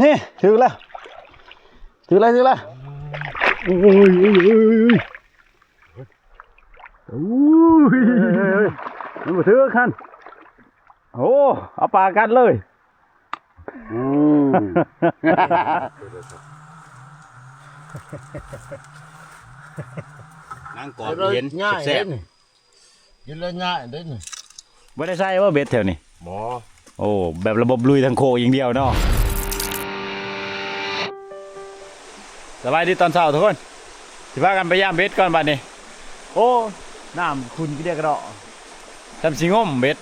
นี่ถือแล้วถือแล้วถือแล้วโอ้ยโอ้ยมันมาถือคันโอ้เอาปลากัดเลยนั่งกอดเห็นแซ่บกินแล้วง่ายเด้นี่ไม่ได้ใช่ว่าเบ็ดแถวนี้หมอโอ้แบบระบบลุยทางโคอย่างเดียวเนาะสบายดีตอนเช้าทุกคนสิพากันไปย่ามเบ็ดก่อนบัดนี้โอ้น้ำคุณก็เรียกกระดอกทำสิงมเบ็ด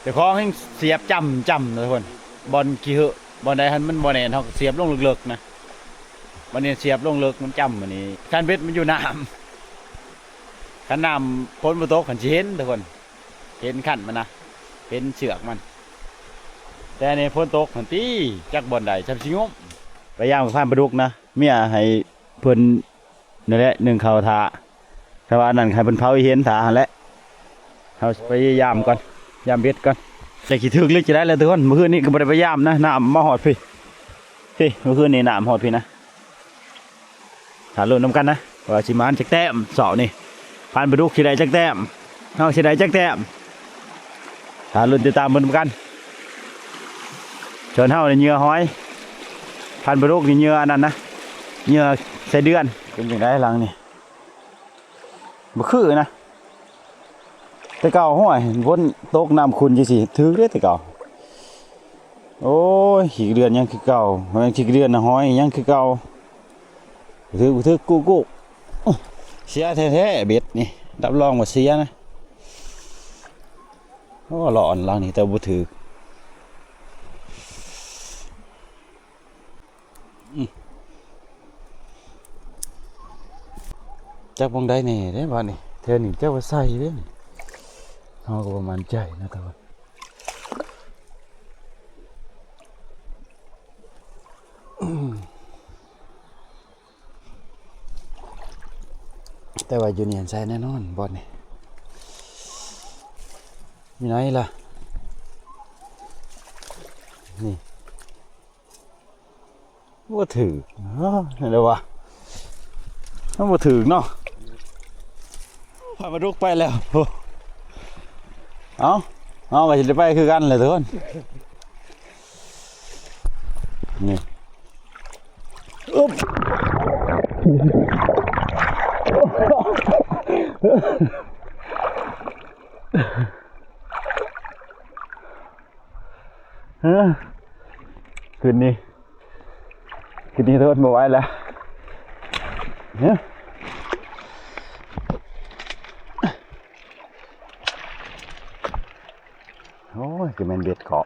เดี๋ยวของให้เสียบจำทุกคนบอลกี่เหอะบอลใดหันมันบอลแหนเขาเสียบลงลึกๆนะบอลเนี่ยเสียบลงลึกมันจำอันนี้ขันเบ็ดมันอยู่น้ำขันน้ำพ้นบนโต๊ะขันเห็นทุกคนเห็นขันมันนะเห็นเชือกมันแต่ในพ้นโต๊ะขันตีจักบอลใดทำสิงมไปย่างกับข้ามปลาดุกนะเมียให้เพิ่นนั่นแหละหนึ่งเขาทาแต่ว่านั่นใครเพิ่นเผาเห็นทาและเขาไปย่ามก่อนย่ามเบ็ดก่อนแต่ขี้ถึกเลือกจะได้เลยทุกคนเมื่อคืนนี้ก็บ่ได้ไปย่ามนะน้ำมาหอดพี่เมื่อคืนนี้น้ำหอดพี่นะถาลุ้นน้ำกันนะว่าสิมานจักแต้มเสานี่ผ่านปลาดุกสิได้จักแต้มเฮาสิได้จักแต้มถาลุ้นติดตามเบิ่งกันเชิญเฮาในเหยื่อหอยพันปลาดุกนี่เหยื่ออันนั้นนะเหยื่อใส่เดือนเป็นอย่างไรหลังนี่บ่คือนะแต่เก่าห้วยพ้นตกน้ำคุณจังซี่ถือเด้แต่เก่าโอ้ยขี้เดือนยังคือเก่ามันขี้เดือนนะหอยยังคือเก่าถือกู้เสียแท้ๆเบ็ดนี่รับรองว่าเสียนะโอ้หลอนหลังนี่แต่บ่ถือจับวงได้เนี่ยได้บ้านี่เธอนี่เจ้าว่าใส่เด้เขาก็ประมาณใจนะแต่ว่าอยู่นี่ใส่แน่นอนบอลนี่มีไหนล่ะนี่ว่าถือเห็นไหมวะมันว่าถือเนาะพามาลุกไปแล้วเอาไปจะไปคือกันเลยทุกคนนี่อุ๊บคืนนี้ทุกคนบอกไว้แล้วเนี่ยโอ้ยจะเป็นเบ็ดเกาะ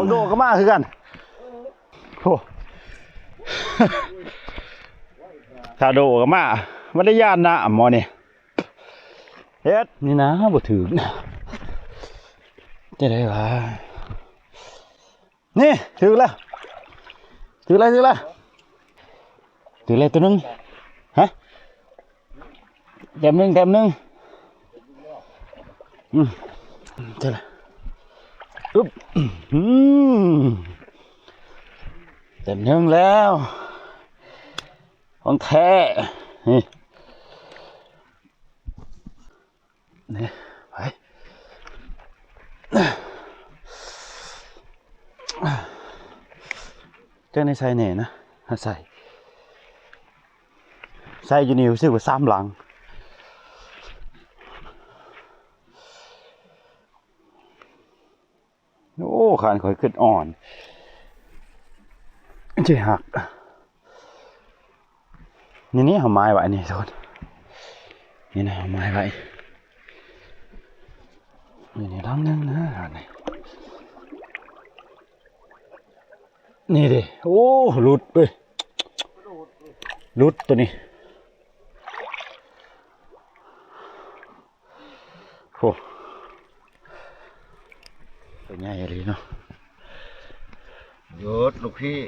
โดก็มาคือกันโอ้ถ้าโดก็มาไม่ได้ย่านนะหมอนี่เฮ็ดนี่นะบ่ถึงจะได้วะนี่ถึงแล้วตัวนึงฮะแต้มนึงเท่าไหร่อุ๊บเต็มนึงแล้วของแท้นี่ไปเจ้าในใส่เนี่ยนะใส่อยู่นี่รู้สึกว่าซ้ำหลังโอ้ขานข่อยขึ้นอ่อนจะหักนี่เอาไม้ไว้นี่ทุกคนนี่นะเอาไม้ไว้นี่ล้างนึงนะนี่ดิโอ้หลุดไปหลุดตัวนี้โอ้ตัวใหญ่เลยเนาะหยุดลูกพี่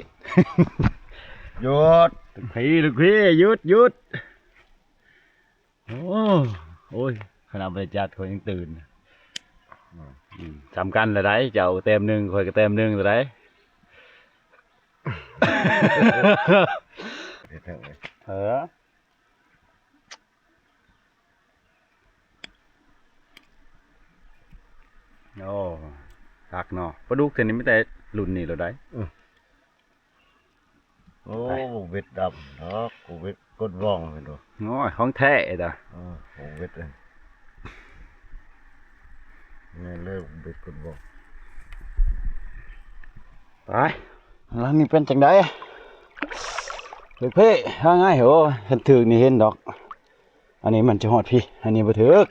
หยุดลูกพี่หยุด โอ้โอ้ยขนาดบริจาคเขายังตื่นสำคัญเลยได้เจ้าเต็มหนึ่งคอยก็เต็มหนึ่งเลยได้ เดี๋ยวเถอะ เออโอ้ตักเนาะปลาดุกเท่านี้ไม่แต่รุ่นนี้เราได้ โอ้เบ็ดดำเนาะกูเบ็ดกดว่องเลยดู โอ้ยของแท้จ้ะ โอ้เบ็ดเลยนี่เลิกเบ็ดกดว่อง ไปแล้วนี่เป็นจังไดเด็กเพ่ว่าง่ายเหรอฉันถึกนี่เห็นดอกอันนี้มันจะหอดพี่อันนี้บ่ถึก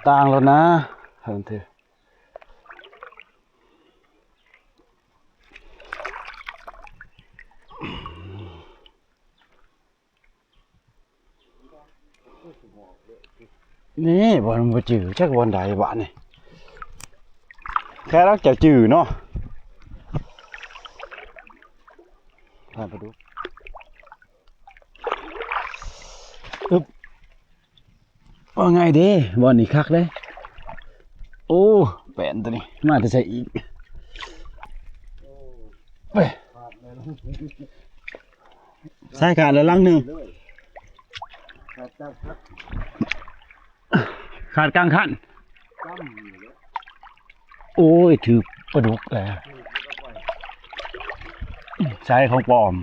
ต่างแล้วนะเห็นเถอะนี่บอลบ่จืดจักบอลใดบ้านนี่แค่รักจะจืดเนาะผ่านไปดูอึ๊บว่าไงดีบอลนี่คักเลยโอ้แปนตัวนี้มาจะใส่อีกไปใส่ขาดแล้วลังหนึ่งขาดกลางขั้นโอ้ยถือปลาดุกแล้วใช้ของปลอม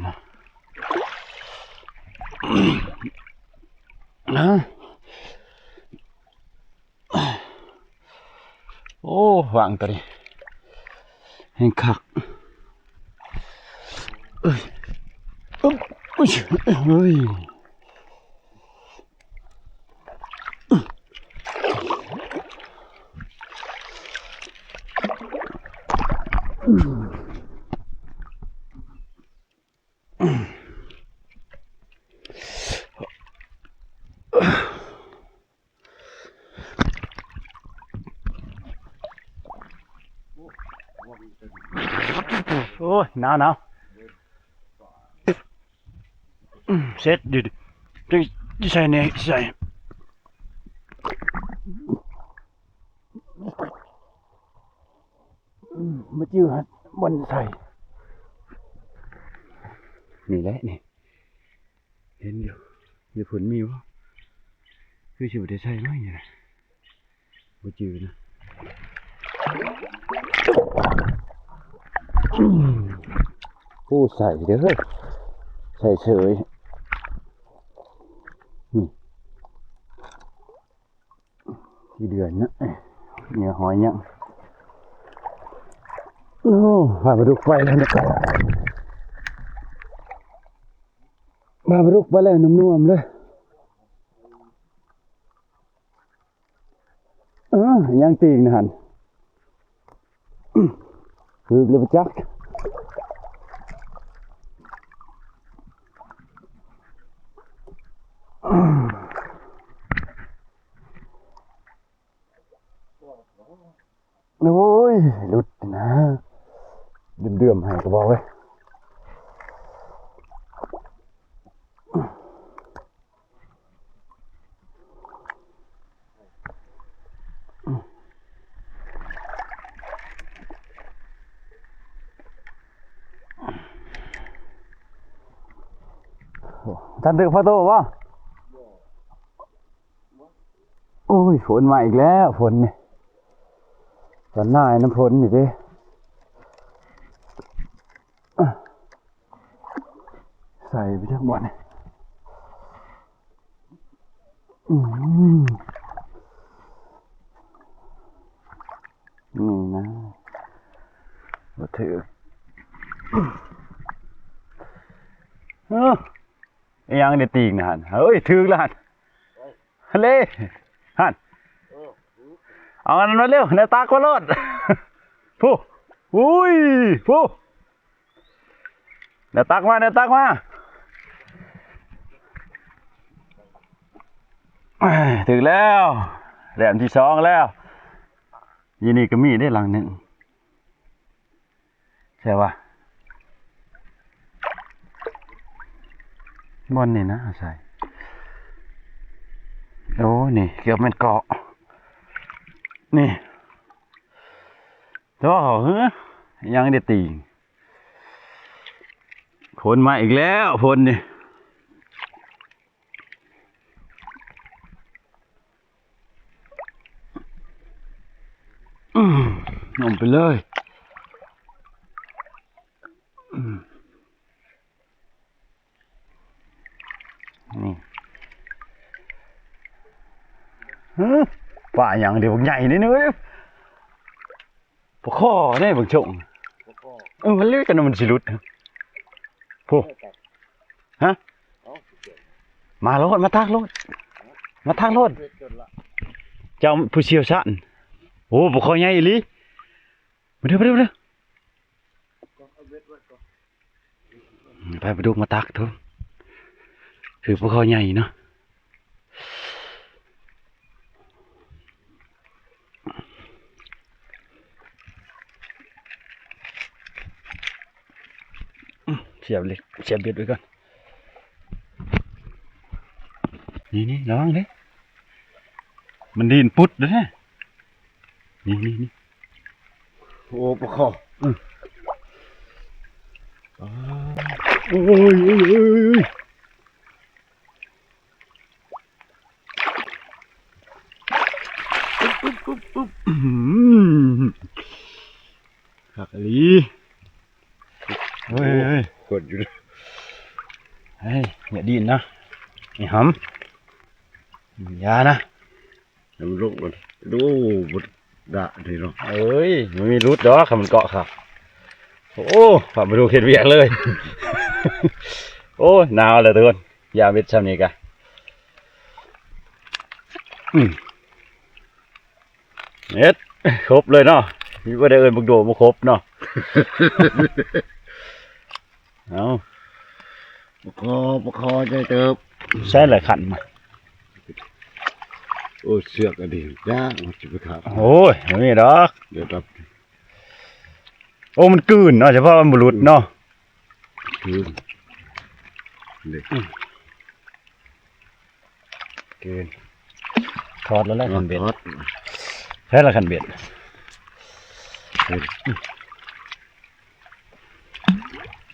นะโอ้วางตัวนี้เห็นคักเอ้ยอึ๊บอุ้ยเฮ้ยโอ้ยหนาวหนาวเสร็จดิจะใส่เนี่ยใส่มาจิ้วฮะบนใส่นี่แหละนี่เห็นอยู่อยู่ผลมีวะคือชิวได้ใส่ไหมเนี่ยนะมาจิ้วนะผู้ใส่เด้อใส่เฉยนี่ที่เดือนนะเนี่ยหอยยังโอ้พาไปดูไฟแล้วเนี่ยมาไปดูไฟแล้วนุ่มๆเลยยังตีงนะฮันคือเลยไปจักโอ้ยหลุดนะเดือมๆให้ก็บอกเว้ยท่านตึกพระโตวะโอ้ยฝนมาอีกแล้วฝนเนี่ยฝนหน้าน้ำฝนนี่ดิใส่ไปทั้งหมดนี่นี่นะมาถือยังได้ตีงนะฮันเฮ้ยถือแล้วฮันฮันเล่ฮันเอาอันนั้นมาเร็วในตากว่าโลดผู้อุ้ยผู้ในตักมาในตักมาถึงแล้วแหลมที่สองแล้วยีนี่ก็มีได้หลังหนึ่งใช่ปะ บอนนี่นะใส่โอ้นี่เกือบเป็นเกาะนี่ตัวเฮ้ยยังได้ตีคนมาอีกแล้วพลนี่นมไปเลยนี่ป่าอย่างเดียวใหญ่นี่เนื้อปข้อได้บางช่วงมันเลือกกันมันสิรุดพวกฮะมาโลดมาทักโลดมาทักโลดเจ้าผู้เชี่ยวชาญโอ้ปข้อใหญ่อีหลีมาเด้อไปดูมาตักทุกคือปข้อใหญ่เนาะเสียบเลยเสียบเบ็ดไว้ก่อนนี่ระวังเลยมันดินปุดเลยนะนี่โอ้ปะคอโอ้ยขักอีหลีเฮ้ยกดอยู่ เฮ้ยอย่าดินนะไอ้หำยานะ น้ำลูกมันดูบดด่าทีเนาะ เอ้ยมันมีรุดดอกค่ะมันเกาะครับโอ้ฝากมาดูเข็ดเวียงเลย โอ้หนาวเลยทุกคนยาเม็ดช่ำนี้กันเม็ดครบเลยเนาะนี่ว่าได้เอิญบุกโดมาครบเนาะ เอา ปะคอใจเติบ ใช้หลายขันมา โอ้เสือกอดีตยากมันจะไปขาด โอ้ยไม่มีดอก เดี๋ยวรับ โอ้มันกืนเนาะเฉพาะมันบุรุษเนาะ คืนเด็ก กืนถอดแล้วแหละขันเบ็ด ทอด ใช้ละขันเบ็ด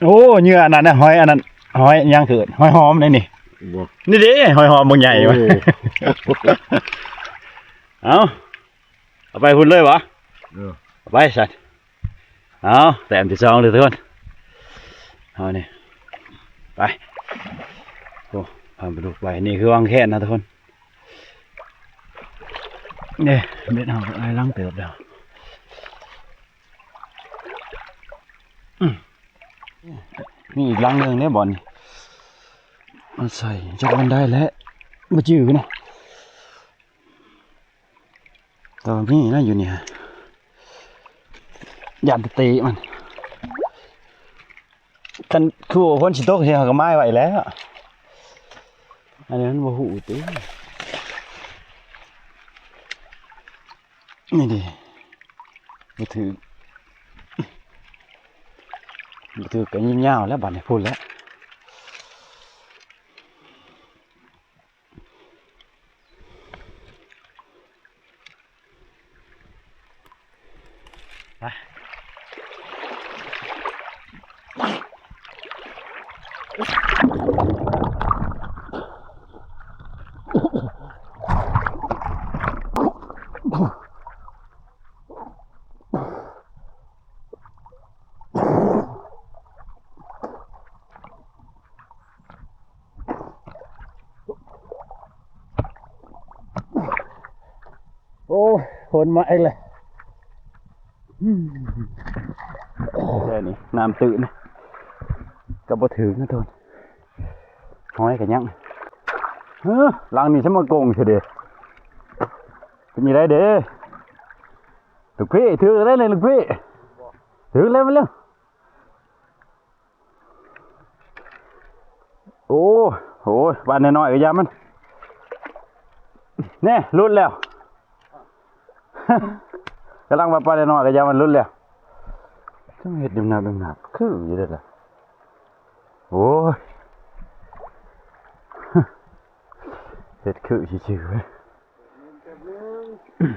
โอ้เหงื่ออันนั้นนะหอยอันนั้นหอยย่างเกิดหอยหอมนี่ บอก นี่ดิหอยหอมบางใหญ่วะ เอาไปพุ่นเลยวะเอาไปสัตว์เอาแต้มที่สองเลยทุกคนเอานี่ไปโอ้พาไปดูไปนี่คือวางแค่นะทุกคนเนี่ยเบ็ดเอาไอ้ล้างเติบเดียวนี่อีกลังหนึ่งเนี่ยบอลมาใส่จับมันได้แล้วมาจืดนะตอนนี้น่าอยู่เนี่ยยันตีมันกันคู่พ้นชิโต้เชียงกับไม้ไว้แล้วอันนี้มันบ่หูตีนี่ดิมาถือกันยิ่งยาวแล้วบัดนี้พูดแล้วไปโอ้คนมาเองเลยแค่นี้น้ำตื่นกับบ่ถึงนะทุนห้อยกันยังหลังนี้ฉันมาโกงเฉยเด้เป็นยังไงเด้ลูกพี่ถือได้เลยลูกพี่ถือเลยมาเร็วโอ้โหบ้านน้อยๆก็ยามันเนี่ยรุดแล้วกำลังมาปลาน้อยก็ยามันรุดแล้วช่างเห็ดดิมนาคืออยู่เด้อล่ะโอ้ย เฮ็ดคือชิวๆเว้ย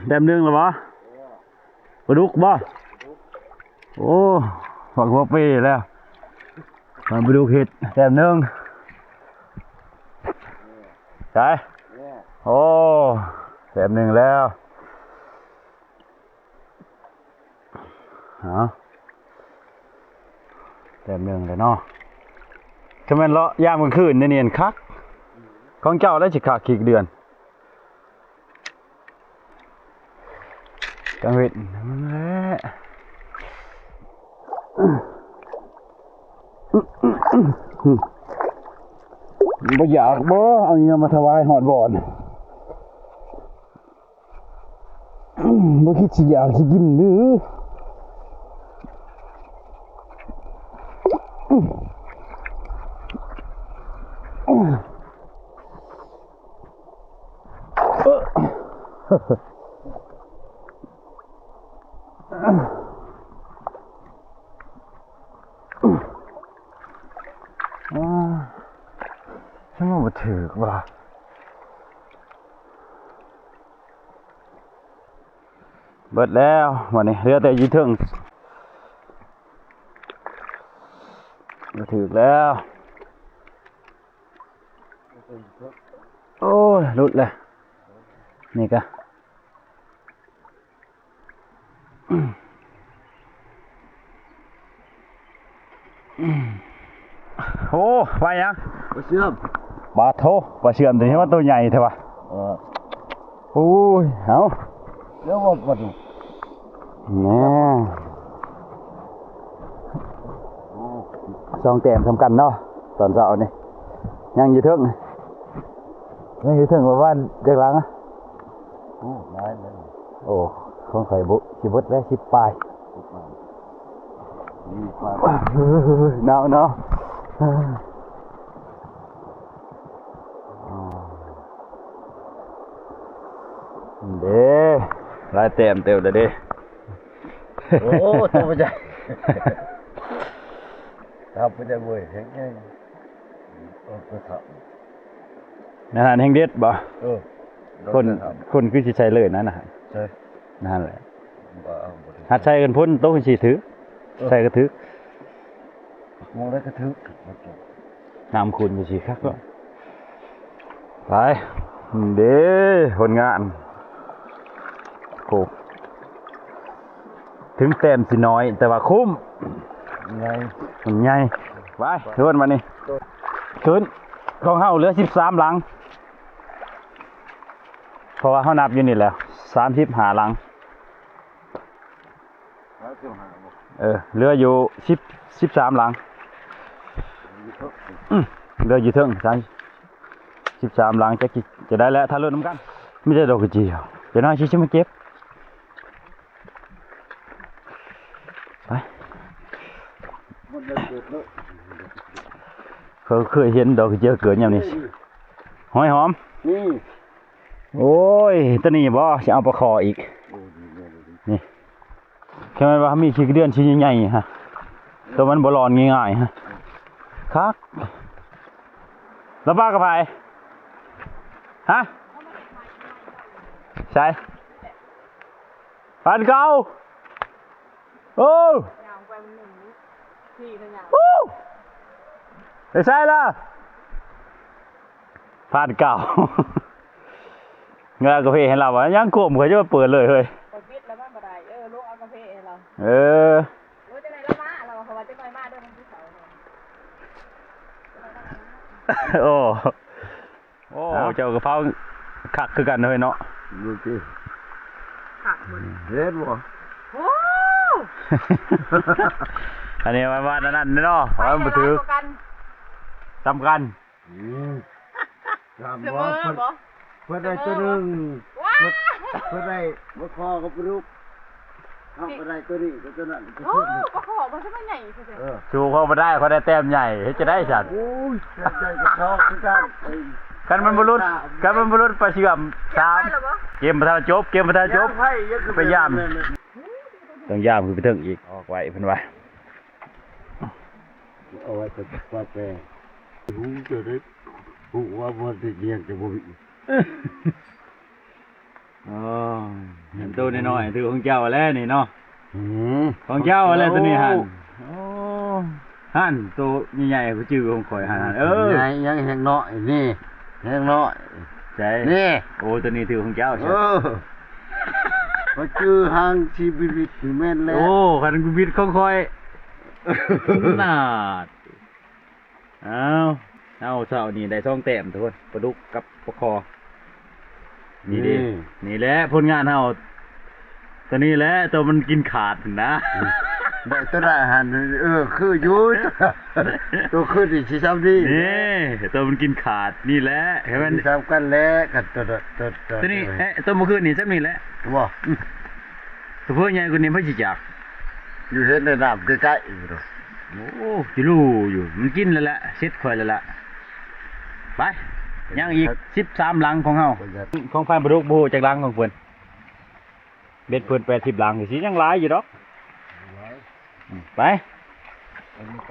แต้มหนึงแล้วบ่ปลาดุกบ่โอ้ฝักหัวปีแล้วมาปลาดุกเฮ็ดแต้มหนึงใช่โอ้แต้มหนึงแล้วแต้มหนึงเลยเนาะคือมันเลาะยามกลางคืนเนียนๆคักของเจ้าได้สิคักอีกเดือนกลางเวทนั่นแหละบ่อยากบ่เอาเงินมาถวายหอดบ่อนบ่คิดสิอยากสิกินหรือฉันว่าบ่ถึกว่ะเบิดแล้ววันนี้เหลือแต่ยีถึงบ่ถึกแล้วโอ้ยหลุดเลยนี่กะโอ้ไปยัง บ่เชื่อม บาโทปลาเชื่อมตัวนี้ว่าตัวใหญ่เถอะวะโอ้ยเอา เดี๋ยวว่าบ่ดู แน่สองแต้มสำคัญเนาะตอนเช้านี่ยังอยู่ถึงประมาณจักหลังอ่ะ โอ้หลายเลย โอ้ของข่อยบุสิเบิดแล้ว10ปลาย นี่กว่า หนาวเนาะเด้หลายแต้มเต็มเลยเด้ โอ้ตัวบ่ใหญ่ครับบ่ได้เว้ยแข็งแรงไปครับ นั่นน่ะแห่งเด็ดบ่ คน คนคือสิใช้เลยนั่นน่ะ ใช่ นั่นแหละ บ่เอาบ่ได้ หัดใช้กันพ้นโต๊ะสิถือใส่ก็ถือ มองได้ก็ถึก น้ำคุณอยู่สิครับก็ไปเด้ผลงานโอ้ถึงแต้มสิน้อยแต่ว่าคุ้ม ไง มันใหญ่ไปเชิญมานี่ขึ้นของเฮาเหลือ13หลังเพราะว่าเฮานับอยู่นี่แล้ว35หลังเหลืออยู่13หลังเหลืออยู่เทิง13หลังจะได้แล้วถ้าเลือน้ำกันไม่ใช่ดอกกระเจียวเดี๋ยวน้อยชิมาเก็บไปเขาเคยเห็นดอกกระเจียวเกิดอย่างนี้หอยหอม นี่ โอ้ยตัวนี้บ่จะเอาปลาคออีกนี่แค่ว่ามีขี้เดือนชิ้นใหญ่ๆฮะตัวมันบ่ร้อนง่ายๆฮะครับแล้วป้ากระไพฮะใช่ปันเก่าโอ้โอ้ไม่ใช่ละผ่านเก่าเงากาแฟให้เราวะยังกลมเขาจะมาเปิดเลยเฮ้ย ปิดแล้วบ้านบ่ได้ลูกเอากาแฟให้เรา รู้จะไหนละมาเราเขาว่าจะน้อยมาด้วยมันที่เสาเนี่ย โอ้เจ้ากระเพราคักคือกันเลยเนาะ ดูสิ หักหมด เฮ็ดบ่ โอ้ อันนี้มานั่นเนาะว่ามันถือ กัน สำคัญ ถาม เสม ว่า อบ่ เพิ่นได้ตัวหนึง ว้า เพิ่นได้บ่คอกับปลาดุกเอาไปได้ตัวนี้ตัวนั้น โอ้ก็ขอมาใช่ไหมใหญ่สุดเลย ชูเขามาได้เขาได้แต้มใหญ่เฮ็ดจะได้สัตว์ โอ้ยใจกระชอกคือกัน กันมันบรุษปลาเชื่อมสาม ได้หรอบ่ เกมประธานจบไปย่ามต้องย่ามคือไปถึงอีกออกไว้เพิ่นว่า เอาไว้เป็นกาแฟหูจะได้หูว่าบ่ได้เลี้ยงจะบ่มี อ๋อเห็นตัวน้อยๆตัวของเจ้าแล้วนี่เนาะ อืม ของเจ้าอะไรตัวนี้หันโอ้หันตัวใหญ่ๆกูจื้อของข่อยหันยังแห้งน้อยนี่แห้งน้อย ใจ นี่ โอ้ตัวนี้ถือของเจ้าใช่ ก็ชื่อทางชีวิตนี่แม่นแล้ว โอ้คันกูบิดของข่อยนาดเอาเช้านี่ได้ช่องแต้มทุกคนปลาดุกกับปลาคอนี่ดินี่แหละผลงานเฮาตัวนี้แหละตัวมันกินขาดนะ ได้ตัวได้หันคืออยู่ตัวคือที่สิซ้ำดี นี่ตัวมันกินขาดนี่แหละเห็นไหม ซ้ำกันแล้วกันตัว ตัวนี้ตัวเมื่อคืนนี่ซ้ำนี่แหละ ว่า ตัวเพื่อนใหญ่กว่านี้ไม่จิจัก อยู่เห็นในน้ำใกล้ๆอยู่ดอก โอ้จิรู้อยู่มันกินแล้วแหละเซ็ตข่อยแล้วล่ะไปยังอีก13หลังของเฮาของฟานปลาดุกบ่ฮู้จักหลังของเพิ่นเบ็ดเพิ่น80หลังสิยังหลายอยู่ดอกไป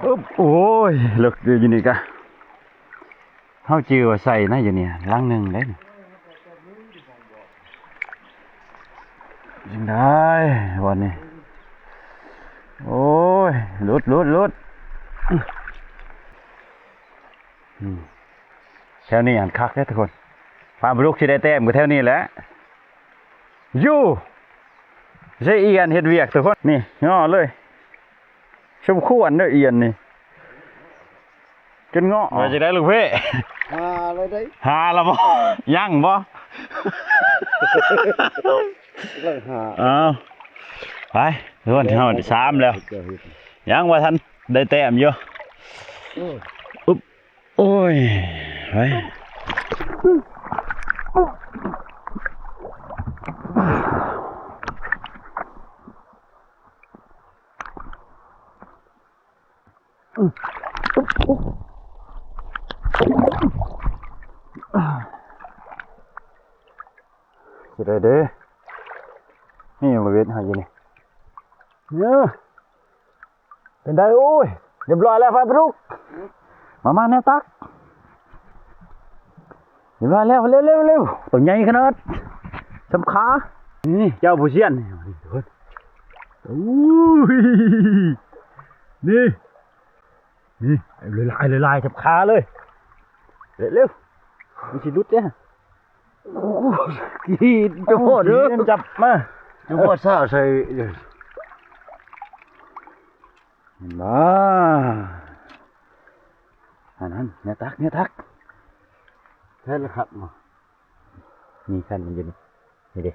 อุ๊บโอ้ยเลิกอยู่นี่กะเฮาจื้อว่าใส่นะอยู่นี่หลังหนึงเด้จังได้วันนี้โอ้ยลุดแถวนี้อันคักเด้อทุกคนฟาร์มลูกสิได้แต้มก็แถวนี้แหละอยู่ใช่เอียนเฮ็ดเวียกทุกคนนี่ง้อเลยชมควรเด้อเอียนนี่จนง้อว่าจะได้ลูกเพ่ เลยได้ หาแล้วบ่ยังบ่ เลยหา เอาไปทุกคนเฮาได้3แล้วยังว่าทันได้แต้มอยู่อุ๊บโอ้ยไปสิได้เด้อนี่มาเว็ดหาอยู่นี่เนี่ยเป็นได้โอ้ยเรียบร้อยแล้วไฟปลุกมาแนวตักเรียบร้อยแล้วเร็วตัวใหญ่ขนาดสำขานี่เจ้าผู้เชี่ยนโอ้ยนี่ลายสำขาเลยเร็วมีสิลุดเนี่ยกินจะโหดเด้อจับมาอยู่บ่ซ่าใส่มาอันนั้นเนี่ยตักแท้ละครับมา นี่ขั้นมันอยู่นี่ดิ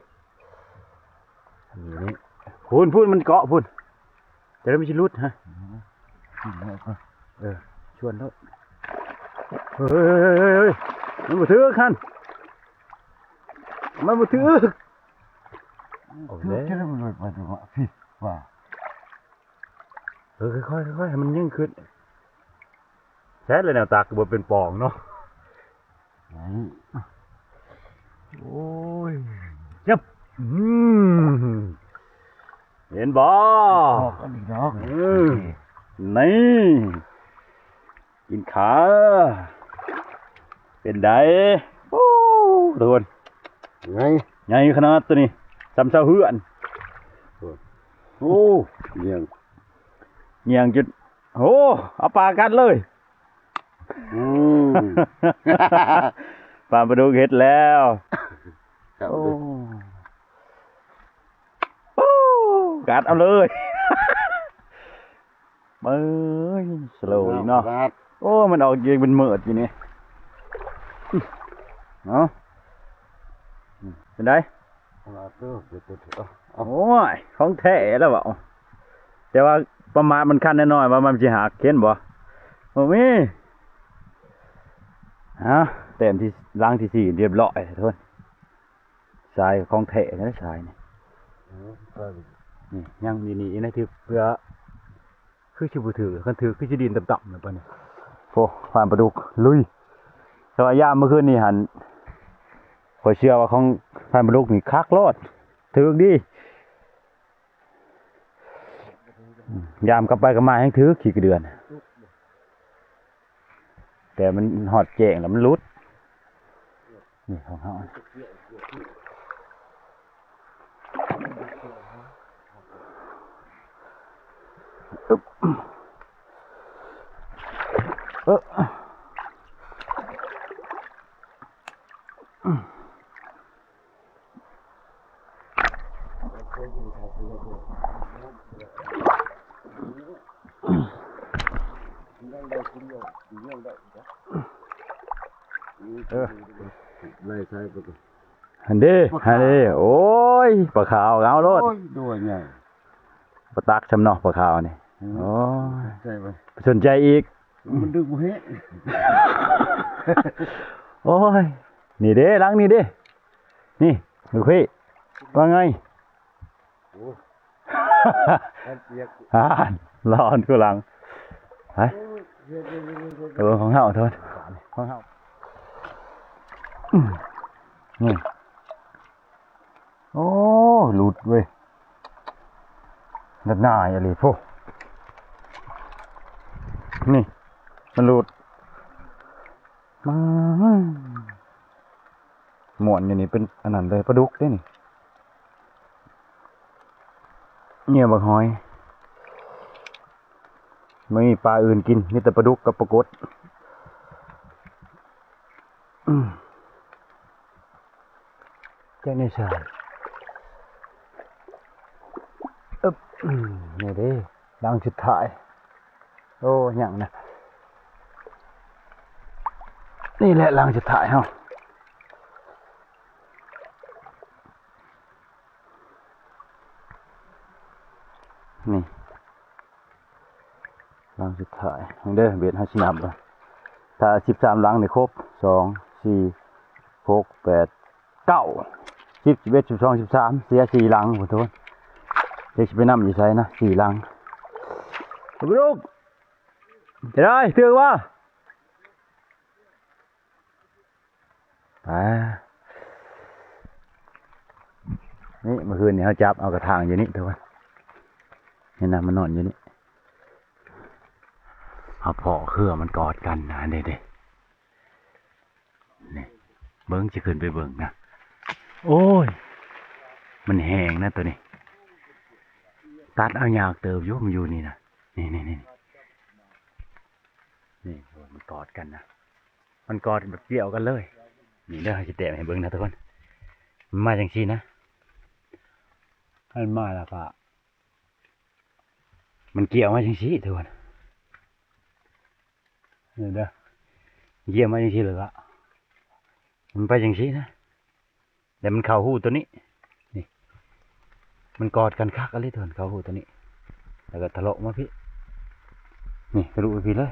นี่พูนมันเกาะพูนจะได้ไม่ชิลุดฮะชวนแล้วเฮ้ยมันบ่ถือขั้นมันบ่ถือโอ้ยจะได้มันไปดูว่าพี่ว่า ค่อยให้มันยิ่งขึ้นแท้เลยแนวตากบนเป็นปองเนาะโอ้ยยับเห็นบ่กันอีกดอกนี่กินขาเป็นไดโอ้โดนไงขนาดตัวนี้จำเสาเหือนโอ้เลี้ยงจุดโอ้เอาปลากัดเลยปลาปลาดุกเห็ดแล้วโอ้กัดเอาเลยเอ้ยสโลว์อีกเนาะโอ้มันออกยิงเป็นเมือดอยู่นี่เนาะเป็นไงโอ้ยของแท้แล้วบ่แต่ว่าประมาณมันคันน้อยๆว่ามันจะหักเข็นบ่บ่มีแต้มที่ล้างที่4เรียบร้อยทุกคนทรายของแท้นะทรายนี่ยังมีนี่นะที่เพื่อคือสิบ่ถือคันถือคือสิดินต่ำๆนะปะนี่โอ้ผ่านปลาดุกลุยแต่ว่ายามเมื่อคืนนี่หันข้อยเชื่อว่าของผ่านปลาดุกนี่คักรอดถือดียามกลับไปกลับมาให้ถือขี่กระเดือนแต่มันหอดแจงแล้วมันรุด นี่ของเขาไล่ใช้ก็ ฮันเด้โอ้ยปลาขาวเอาโลด โอ้ยด้วยไง ปลาตักชำเนาะปลาขาวนี่โอ้ย ใช่ไหม สนใจอีก มันดึงบ่เฮ็ด โอ้ยนี่เด้หลังนี่เด้นี่ลูกพี่ว่าไง ร้อนกูหลังไปของเฮาโทษของเฮานี่โอ้หลุดเว้ยนัดหน้าอะไรพวกนี่มันหลุดมาหมวนอย่างนี้เป็นอันนั้นเลยปลาดุกได้นี่เนี่ยบักหอยไม่มีปลาอื่นกินมีแต่ปลาดุกกับปลากดแค่นี้ใช่นี่เด้ดังชุดถ่ายโอ้ยังนะนี่แหละลังชุดถ่ายเฮานี่ลังสุดท้ายเด้อเบ็ด5 นับเลยถ้า13ลังนี่ครบ2 4 6 8 9 10 11 12 13เสีย4ลังขอโทษเด็กสิไปนำอยู่ไสนะ4ลังลูกจะได้เตือนว่านี่เมื่อคืนนี่เขาจับเอากระถางอยู่นี่ทุกคนนี่นะมันนอนอยู่นี่เอาพอเครือมันกอดกันนะเด็ดๆนี่เบิ้งจะขึ้นไปเบิ้งนะโอ้ยมันแห้งนะตัวนี้ตัดเอายากเติบยุ่มนอยู่นี่นะนี่มันกอดกันนะมันกอดแบบเกี่ยวกันเลยนี่เดี๋ยวจะแตะให้เบิ้งนะทุกคนมันมาจังซี่นะมันมาแล้วก็มันเกี่ยวมาจังซี่ทุกคนนี่เด้อเกี่ยวมาจังซี่เลยละมันไปจังซี่นะแต่มันเข้าหูตัวนี้นี่มันกอดกันคักอะไรทุกคนเข้าหูตัวนี้แล้วก็ทะเลาะมาพี่นี่ทะลุไปพี่เลย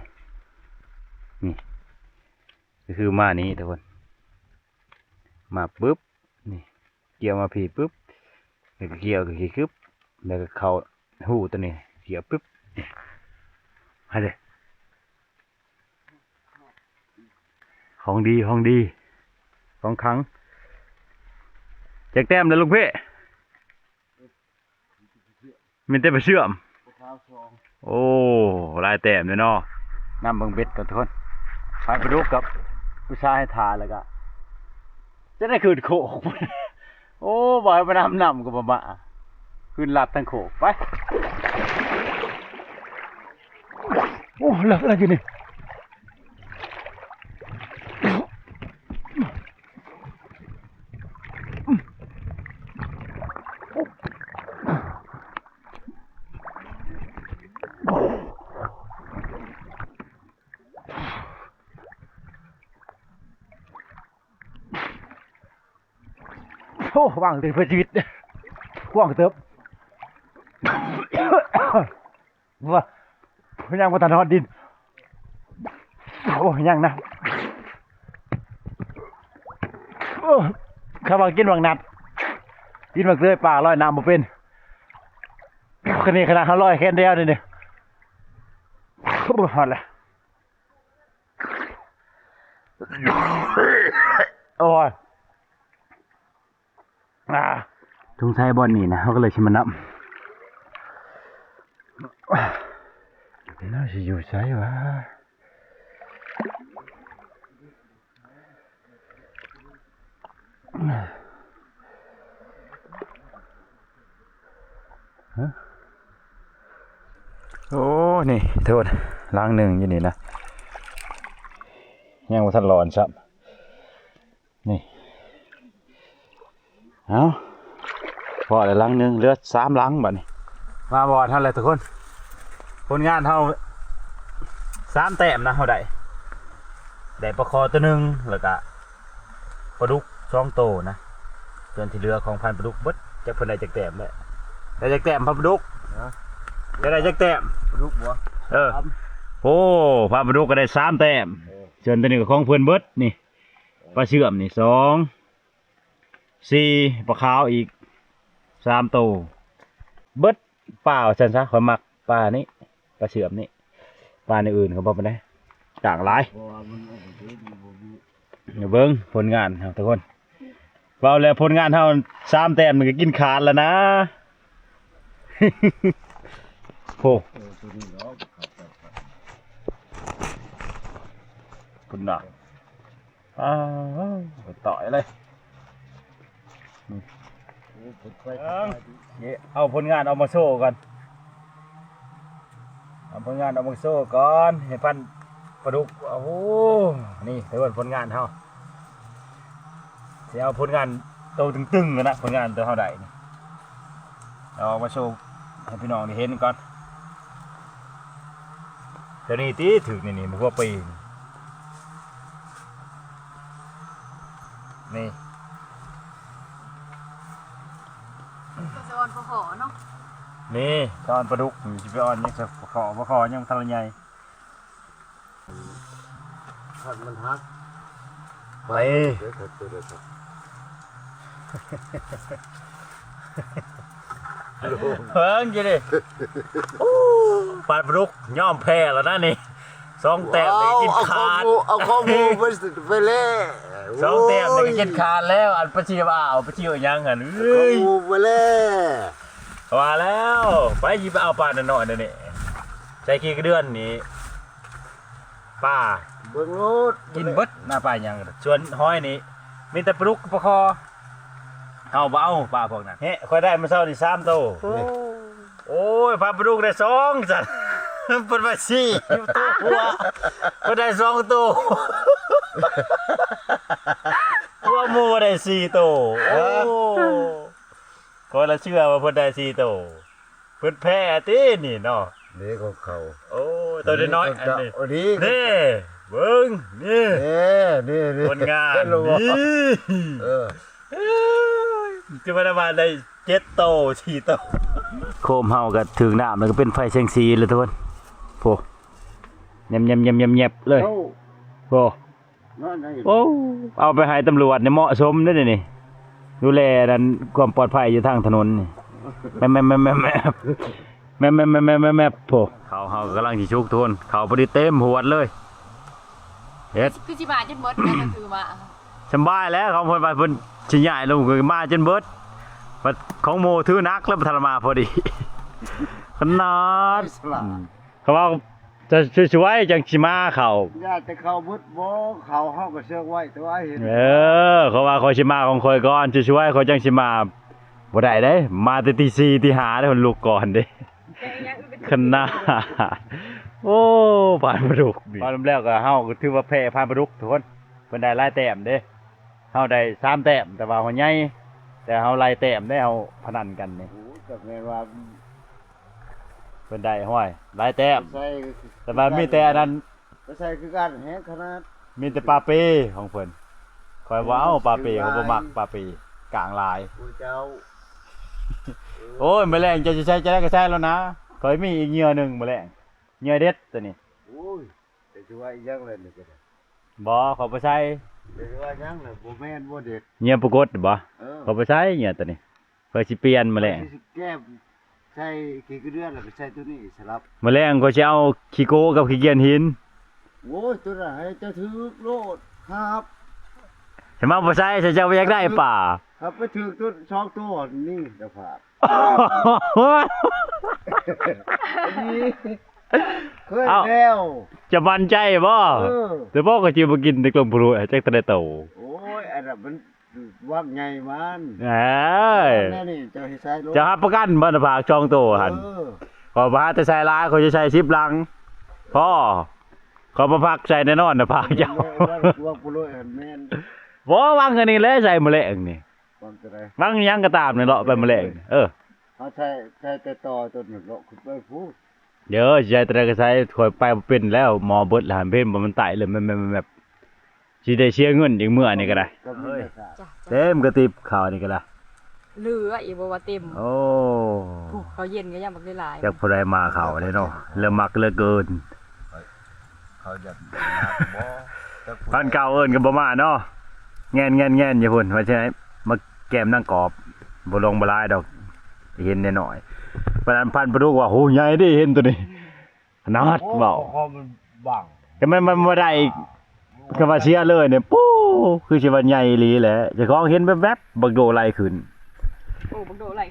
นี่ก็คือมานี้ทุกคนมาปุ๊บนี่เกี่ยวมาพี่ปุ๊บแล้วก็เกี่ยวกับขี้คึบแล้วก็เข้าหูตัวนี้เกี่ยวปุ๊บให้เลยของดีของขังแจกแต้มเลยลูกพี่มันจะไปเชื่อมโอ้ลายแต้มเลยเนาะน้ำเบิ่งเบ็ดกับทุกคนไปดูกับผู้ชายให้ทาแล้วก็จะได้คืนโขกโอ้บ่อยไปนำกับมาคืนหลับทั้งโขกไปโอ้หลับอะไรอยู่นี่โอ้ว่างเลยเพื่อชีวิตว่างเติบว่ายังมาตัดนอนดินโอ้ยังนะโอ้ข้าวกินบางนัดกินบางเตยป่าลอยน้ำมาเป็นขนาด500แค่เดียวนี่หอดเลยโอ้ยตรงไซบอลนี่นะเขาก็เลยชิมมันนับน่าจะอยู่ไซวะ นี่โทษล้างหนึ่งอยู่นี่นะยังบ่ทันร้อนซับนี่เอาพอแล้วล้างหนึ่งเหลือ3ล้างบัดนี้มาบ่ทันแล้วทุกคนผลงานเฮา3แต้มนะเฮาได้ปลาคอตัวหนึงแล้วก็ปลาดุก2โตวนะส่วนที่เหลือของพันปลาดุกเบิดจักเพิ่นได้จักแต้มแหละได้จักแต้มพันปลาดุกได้จักแต้ม ลูกบัว โอ้พันปลาดุกก็ได้3แต้มส่วนตัวนี้ก็ของเพิ่นเบิดนี่ปลาเชื่อมนี่2 4ปลาขาวอีก3โตวเบิดเปล่าซั่นซะข่อยมักปลานี้ปลาเชื่อมนี่ปลาในอื่นเขาบ่ปานใดต่างหลาย เพราะว่ามันเอาไปซื้อมันบ่มี เดี๋ยวเบิ้งผลงานครับทุกคนเบาแล้วผลงานเท่า3แต้มมันก็กินขาดแล้วนะ โอ้ ตัวนี้เนาะครับ คุณน่ะต่อยเลยเอาผลงานเอามาโชว์ก่อนเอาผลงานเอามาโชว์ก่อนให้พันปลาดุกโอ้โหนี่ทุกคนผลงานเท่าเอาผลงานโตตึงๆกันนะผลงานตัวเท่าใดนี่เอามาโชว์ให้พี่น้องได้เห็นก่อนเดี๋ยวนี้ตีถึงนี่มันก็ปีนี่ ก็จะออนขอเนาะ นี่ตอนปลาดุกจะไปอ่อนยังจะขอยังทะเลใหญ่ ถ้ามันฮัก ไป เดี๋ยวครับตัวเดียวครับ เพิ่งจีดิปลาดุกย่อมแพ้แล้วนะนี่2แต้มได้กินขาด เอาข้อมูลไปเล่ 2แต้มได้กินขาดแล้วอันปลาชิวเอาปลาชิวยังอ่ะ ข้ เอ้ อย มูลไปเล่ ว่าแล้วไปหยิบไปเอาปลาหน่อยนี่ใจขี้กระเดือนนี่ปลา เบิ่งรถ กินเบิดหน้าปลายังส่วนห้อยนี่มีแต่ปลาดุกปลาคอเอาบ่เอาปลาพวกนั้นเฮ้ค่อยได้มาเช้านี่3โตวโอ้ยปลาดุกได้2จัดเป็นมา4ตัวหัวก็ได้2ตัวตัวหมูได้4ตัวโอ้ก็ละเชื่อว่าเพิ่นได้4ตัวเพิ่นแพ้ตินี่เนาะ นี่ของเขา โอ้ตัวน้อยๆอันนี้ อันนี้ นี่เบิ่งนี่ นี่ ผลงานนี่ เออ จะมาได้มาได้7โต4โตโคมเฮาก็ถึงน้ำแล้วก็เป็นไฟแสงสีเลยทุกคนโพแยบๆเลย เอ้า โพ นั่นไง โอ้เอาไปให้ตำรวจเนี่ยเหมาะสมเด้อนี่ดูแลดันความปลอดภัยอยู่ทางถนนนี่แม่โพเขาเฮากำลังสิชุกทุนเขาพอดีเต็มหวดเลยเฮ็ด คือสิบาทจนเบิดแม่ก็คือมา สบายแล้วของเพิ่นว่าเพิ่นสิใหญ่ลงก็มาจนเบิดว่าของโมถือนักแล้วบ่ทันมาพอดีขนาด สละ เขาว่าจะช่วยจังสิมาเขา ญาติแต่เขาบุดบ่เขาเฮาก็เชือกไว้แต่ว่าเห็น เขาว่าคอยสิมาของคอยก่อนช่วยคอยจังสิมาบ่ได้เด้มาแต่ตี4ตี5ได้เพิ่นลุกก่อนเด้ขนาดโอ้ผ่านประดุกพอแล้วก็เฮาก็ถือว่าแพ้ผ่านประดุกทุกคนเพิ่นได้หลายแต้มเด้เฮาได้3แต้มแต่ว่าหัวใหญ่แต่เฮาไล่แต้มได้เฮาพนันกันนี่ โอ้ก็แม่นว่า เพิ่นได้ห้อยหลายแต้ม ใส่ แต่ว่ามีแต่อันนั้น ไปใส่คือกันแฮงขนาด มีแต่ปลาเป้ของเพิ่นคอยว่าเอาปลาเป้เขาบ่มักปลาเป้กลางลาย ผู้เจ้า โอ้ยมื้อแรงจะใช้จะได้ก็ใช้แล้วนะคอยมีอีกเหยื่อหนึงมื้อแรงเหยื่อเด็ดตัวนี้ โอ้ยแต่สิว่าอีหยังเลยนี่ก็ได้ บ่เขาบ่ใช้ แต่สิว่าหยังเลยบ่แม่นบ่เด็ด เหยื่อปรากฏบ่ เออ เขาบ่ใช้เหยื่อตัวนี้เพิ่นสิเปลี่ยนมื้อแรง สิแก้มใส่ขี้กระเดือนแล้วไปใส่ตัวนี้สลับ มื้อแรงก็สิเอาขี้โกกับขี้เกียนหิน โอ้ยตัวน่ะให้เจ้าถือโลดครับ ใช่มั้ยบ่ใช้จะบ่อยากได้ป่า ครับไปถือตัวช่องตัวนี่เดี๋ยวพานี่เคยแล้ว จะมั่นใจบ่ เออ แต่บ่ก็สิบ่กินในกลมพรุจักตะได้โต โอ้ยอันนั้นมันวักไงมัน เอ้ย แน่นี่เจ้าให้ใช้โลด จะรับประกันบ่น่ะภาคช่องโตหั่น เออ ขอพาแต่ใส่ลายเขาจะใส่10ลังพ่อเขามาพักใส่แน่นอนนะพักเจ้า ว่ากูรู้แม่น บ่วางอันนี้แหละใส่แมลงนี่ ฟังจะได้ วางหยังก็ตามนี่เลาะไปแมลงเออ เขาใช้แต่ต่อจนเลาะขึ้นไปพูด เดี๋ยวใช้แต่ก็ใช้ถอยไปบ่เป็นแล้วหมอเบิดหลานเพิ่นบ่มันตายเลยมันแบบสิได้เสียเงินอีกมื้อนี่ก็ได้ ก็มีแต่สา จ้ะ เต็มกระติบข้าวนี่ก็ได้ เหลืออีกบ่ว่าเต็ม โอ้ เขาเย็นก็ยังบักได้หลาย จักผู้ใดมาเขาเลยเนาะเริ่มมักเหลือเกิน เขาจะบ่แต่ พันเก่าเอิ้นก็บ่มาเนาะแง่นอยู่พุ่นว่าใช่ไหมมาแก้มนางกอบบ่ลงบ่ลายดอกเห็นแน่น้อยปานนั้นพันประดุกว่าโหใหญ่เด้เห็นตัวนี้ขนาดเว้า คอมันบัง ก็มันบ่ได้ก็ว่าเสียเลยเนี่ยปู้คือสิว่าใหญ่อีหลีแหละเจ้าของเห็นแวบๆบักโดไหลขึ้น โอ้บักโดไหล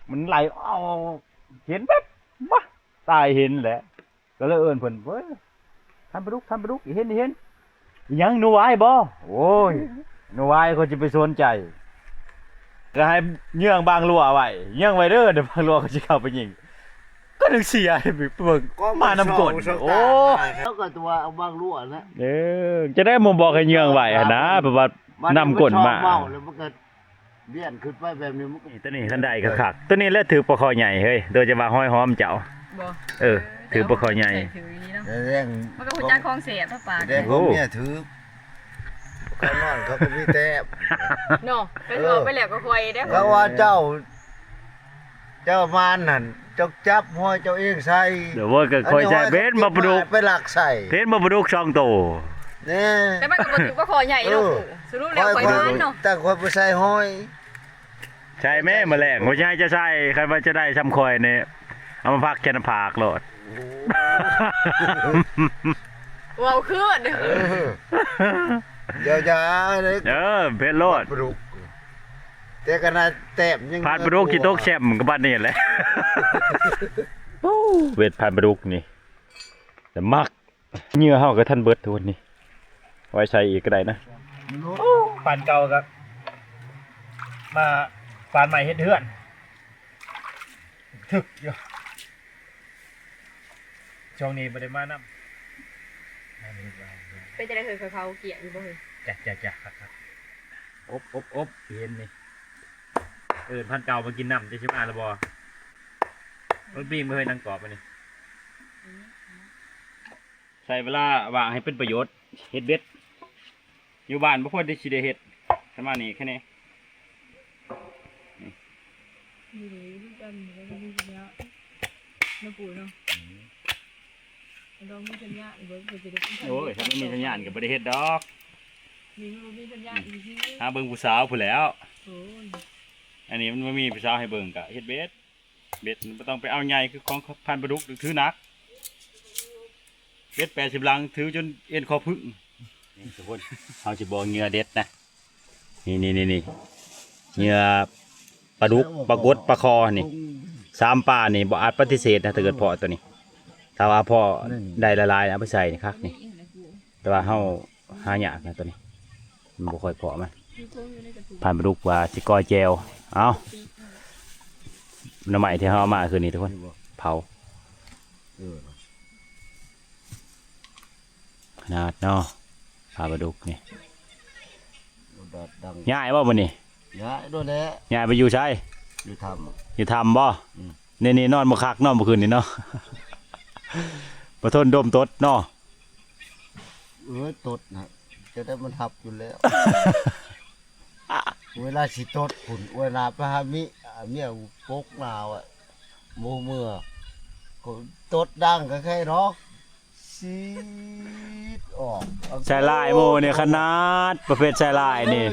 มันไหลเอาเห็นแวบวะตายเห็นแหละก็เลยเอิ้นเพิ่นเว้ยทำปลาดุกเห็นอีหยังหนูวายบ่โอ้ยหนูวายเขาจะไปสนใจก็ให้เยื่องบางรั่วไว้เยื่องไว้เด้อเดี๋ยวบางรั่วเขาสิเข้าไปยิงก็นึกเสียให้เบิ่งมานำกลโอ้ แล้วก็ตัวเอาบางรั่วนะ จะได้มุมบอกให้เยื่องไว้หั่นนะเพราะว่านำกลมา เมาแล้วมันก็เบี้ยนขึ้นไปแบบนี้มันก็ นี่ตัวนี้ท่านใดคักๆตัวนี้แหละถือปลาคอใหญ่เฮ้ยโดยจะว่าห้อยหอมเจ้า บ่ ถือปลาคอใหญ่ ถืออย่างนี้เนาะ แรง มันก็หัวใจคลองเสียถ้าปาก แรงของเมียถือเขานอนเขาก็มีแต้ เนาะไปเอาไปแล้วก็คอยได้ แล้วว่าเจ้ามานั่นเจ้าจับหัวเจ้าเองใส่ เดี๋ยวว่าก็คอยใช้เบสมาปลูก ไปหลักใส่ เพชรมาปลูก2โต เนี่ย แต่มันก็บ่ถือว่าคอใหญ่เนาะสรุปแล้วคอยมันเนาะ ตั้งคนไปใส่ห้อย ใช่แม่แมลงบ่ใช่จะใช่ใครว่าจะได้ซ้ำคอยนี่เอามาพักแค่น้ำผากโลด ว้าวขึ้น เดี๋ยวจะเลย เพชรโลด ปลูกแต่ขนาดแต้มยัง ผ่านปลาดุกกี่ตกแชมป์ก็บ้านนี่แหละเวทผ่านปลาดุกนี่แต่มักเหงื่อเฮาก็ท่านเบิดทุกวันนี้ไว้ใช้อีกก็ได้นะผ่านเก่าครับมาผ่านใหม่เฮ็ดเฮือนถึกอยู่ช่วงนี้บ่ได้มานำ เป็นจะได้เคยเขาเกลียดอยู่บ่เฮ้ย จ้ะครับอบเห็นนี่พันเก่ามากินน้ำจะชิมอาละบอมันปิ้งไม่เคยนั่งกรอบมานี่ใส่เวลาว่างให้เป็นประโยชน์เฮ็ดเบ็ดอยู่บ้านบ่พอได้สิได้เฮ็ดประมาณนี้แค่นี้ นี่เลยกันแล้วก็มีสัญญาเนาะปู่เนาะเรามีสัญญาเบิ่งก็จะได้กิน โอ้ยถ้าไม่มีสัญญาณก็บ่ได้เฮ็ดดอก มีสัญญาอีกที หาเบิ่งผู้สาวผู้นแหล้ว โอ้ย อันนี้มันบ่มีผู้สาวให้เบิ่งก็เฮ็ดเบ็ดมันบ่ต้องไปเอาใหญ่คือของพันปลาดุกถือหนักเบ็ด80ลังถือจนเอ็นคอพึ่งนี่ทุกคนเฮาสิบ่เหงื่อเด็ดนะนี่เหงื่อปลาดุกปลากดปลาคอนี่3ปลานี่บ่อาจปฏิเสธนะถ้าเกิดพอตัวนี้ถ้าว่าพอได้ละลายเอาไปใส่นี่ครับนี่แต่ว่าเฮาหายากนะตัวนี้มันบ่ค่อยพอมันผ่านปลาดุกว่าสิก้อยแจวเอาน้ำใหม่ที่เฮาเอามาคือนี่ทุกคนเผาขนาดเนาะผ่านปลาดุกนี่ง่ายบ่มื้อนี้ ย้ายด้วยแหละ ง่ายไปอยู่ใช่ อยู่ท อยู่ทำบ่นี่นอนบ่คักนอนบ่คืนนี่เนาะ บ่ทนดมตดเนาะ ำตดนะจะได้มันทับอยู่แล้ว เวลาสิตดผุนเวลาไปหาเมียปกนาวอ่ะโมเมื่อก็ตดดังก็แค่รอกซีดออก ใส่ลายโมเนี่ยขนาดประเภทใส่ลายนี่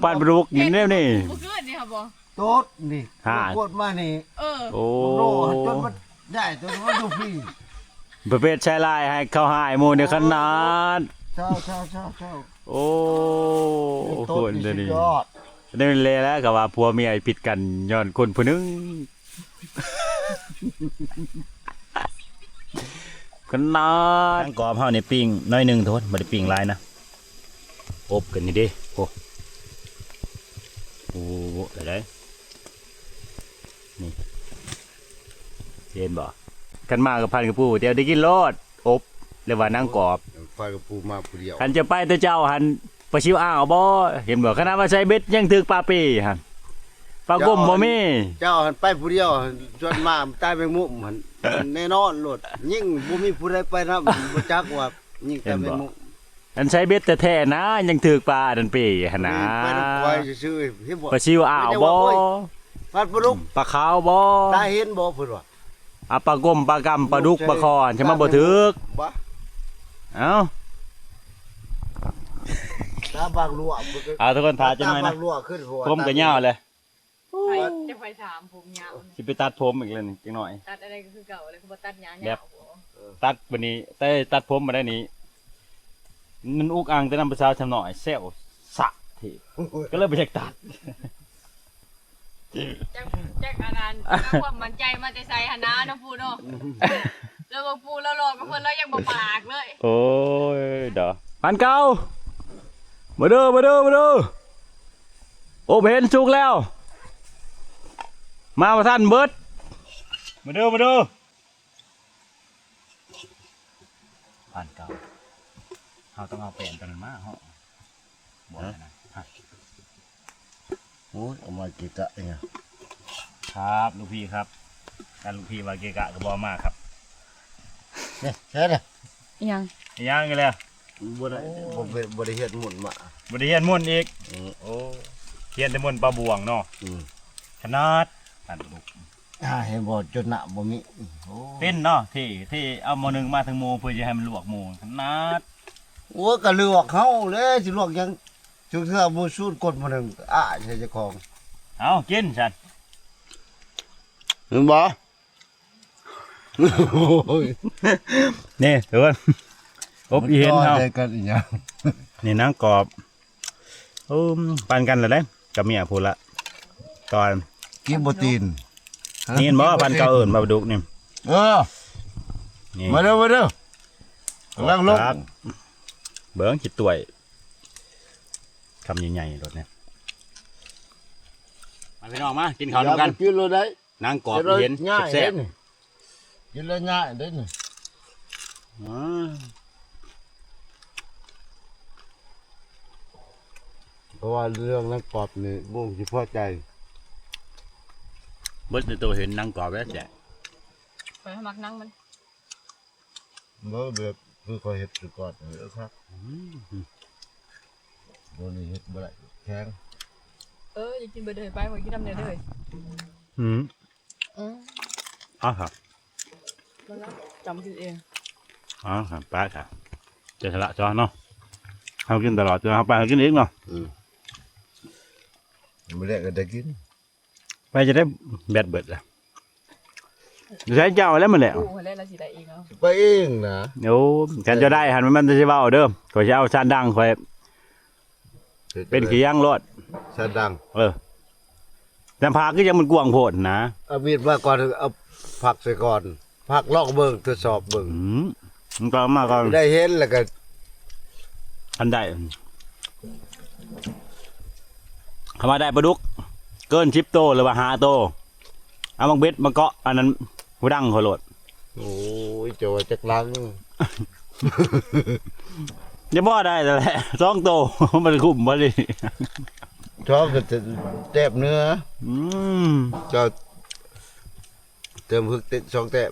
ปานปลูกนี่แนวนี่ บ่ขึ้นนี่ค่ะบ่ ตดนี่ หา ปวดมานี่ โอ้ โลจนมันได้จนมันดูพี่ ประเภทใส่ลายให้เข้าหายโมเนี่ยขนาด เช้า โอ้ ต ค ด น นี่ เดี๋ยว สุด นี้ ยอด นี่เลยแล้วก็ว่าผัวเมียผิดกันย้อนคนผู้หนึงขนาดตั้งกรอบเฮานี่ปิ้งน้อยหนึงโทษบ่ได้ปิ้งหลายนะอบกันนี่เด้โอ้ได้นี่ เห็นบ่กันมากับพันกับปูเดี๋ยวได้กินโลดอบเรียกว่านั่งกรอบ ไฟกับปูมาผู้เดียว คันจะไปแต่เจ้าหันปลาชิวอ้าวบ่เห็นบ่ขนาดว่าใช้เบ็ดยังถึกปลาปีหั่นปลาก้มบ่มี เจ้าหันไปผู้เดียวจนมาตายแมงมุมมันแน่นอนโลดยิ่งบ่มีผู้ใดไปนำบ่จักว่ายิ่งตายแมงมุม อันใช้เบ็ดแต่แท้ๆนะยังถึกปลาดันปีหั่นนะ ไปนำไฟซื่อๆเห็นบ่ ปลาชิวอ้าวบ่ พัดปลุก ปลาขาวบ่ ตาเห็นบ่เพิ่นว่า อ่ะปลาก้มปลากำปลาดุกปลาคอนใช่มั้ยบ่ถึก บ่ เอ้า ตาบางรั่ว เอาทุกคนทาจังหน่อย ตา นะ บางรั่วขึ้นหัว ผมก็ยาวเลย จะไปถามผมยาว สิไปตัดผมอีกแล้วนี่จังหน่อย ตัดอะไรก็คือเก่าเลยคือบ่ตัดยาว แบบ ตัดวันนี้แต่ตัดผมมาได้นี้มันอุกอังแต่นำประชาชนหน่อยเซลสะทีก็เลยไปเช็คตัด แจ็คอานันต์ความมั่นใจมาแต่ใส่หนาเนาะปูเนาะแล้วบ่ปูแล้วรอกับเพิ่นแล้วยังบ่ปากเลย โอ้ยเด้อพันเก่ามาเด้อมาเด้อมาเด้อโอ้เห็นสุกแล้ว มาประท่านเบิดมาเด้อมาเด้อพันเก่าเราต้องเอาแป้งตัวนั้นมาเฮาบ่ได้นะ โอ้ยเอามากิกะเนี่ย ครับลูกพี่ครับการลูกพี่วาเกกะก็บอมากครับ เนี่ยใช่น่ะ ยัง ย่างกันเลย บ่ได้เฮ็ดหมุนมา บริเฮียนมุ่นอีก โอ้ เฮียนแต่มุ่นปลาบวงเนาะขนาดตันลูก เห็นบ่จนหน้าบ่มีโอ้ เป็นเนาะที่เอาหมอหนึ่งมาถึงโมเพื่อจะให้มันลวกหมูขนาด โอ้ก็ลวกเฮาเลยสิลวกยังจุเทื่อบ่สูดกดบ่นึงใช่เจ้าของ เอากินฉัน เห็นบ่โอ้ย นี่เถือนอบอีเห็นเฮา ได้กันอีหยัง นี่นางกรอบปันกันเลยเด้กับเมียพูดละตอน กินบ่ตีน นี่เห็นบ่ปันเก่าเอิ่นมาดุกนี่ เออ นี่ มาเด้อกำลังลง ครับเบิ้งคิดตัวยคำใหญ่ๆรถเนี่ยมาพี่น้องมากินข้าวด้วยกัน กินเลยได้ นางกรอบอีเห็นแซ่บ กินเลยง่ายเด้นี่ ๆอ๋อ เพราะว่าเรื่องนั้นกรอบนี่บ่สิพอใจ เบิดในตัวเห็นนางกรอบแล้วแซ่บ ไปให้มักนั่งมัน บ่แบบคือเขาเฮ็ดสุก่อนเออครับบ่นี่เฮ็ดบ่ได้แข็ง อย่ากินเบิดเลยไปบ่กินน้ำเนื้อเลย อืม อือ อ๋อครับ แล้วจำกินเอง อ๋อครับป้าครับจะสละจอเนาะเขากินตลอดจนเขาไปเขากินอีกเนาะ บ่ได้ก็ได้กิน ไปจะได้แบดเบิดอ่ะใช้เจ้าแล้วมันแหละ ปูเล่นแล้วสิได้เองเอา ไปเองนะ เดี๋ยวแทนจะได้หันมันจะเบาเด้อขอยจะเอาชานดังขอยเป็นกี่ย่างรถ สะดัง แต่พาก็ยังมันกวางโพดนะ เอามีดมาก่อนเอาผักใส่ก่อนผักลอกเบิ่งทดสอบเบิ่ง มันก็มาก็ ได้เห็นแล้วก็ อันได้เขามาได้ปลาดุกเกิน10 โตหรือว่า5 โตเอามังเบ็ดมาเกาะอันนั้นหูดังขอยโหลด โอ้ยเจ้าว่าจักลัง จะบ่ได้แต่แหละ2 โต มันคุ้มบ่ดิ ชอบก็จะแตบเนื้อ อืม เจ้าเติมพึกติด2แตบ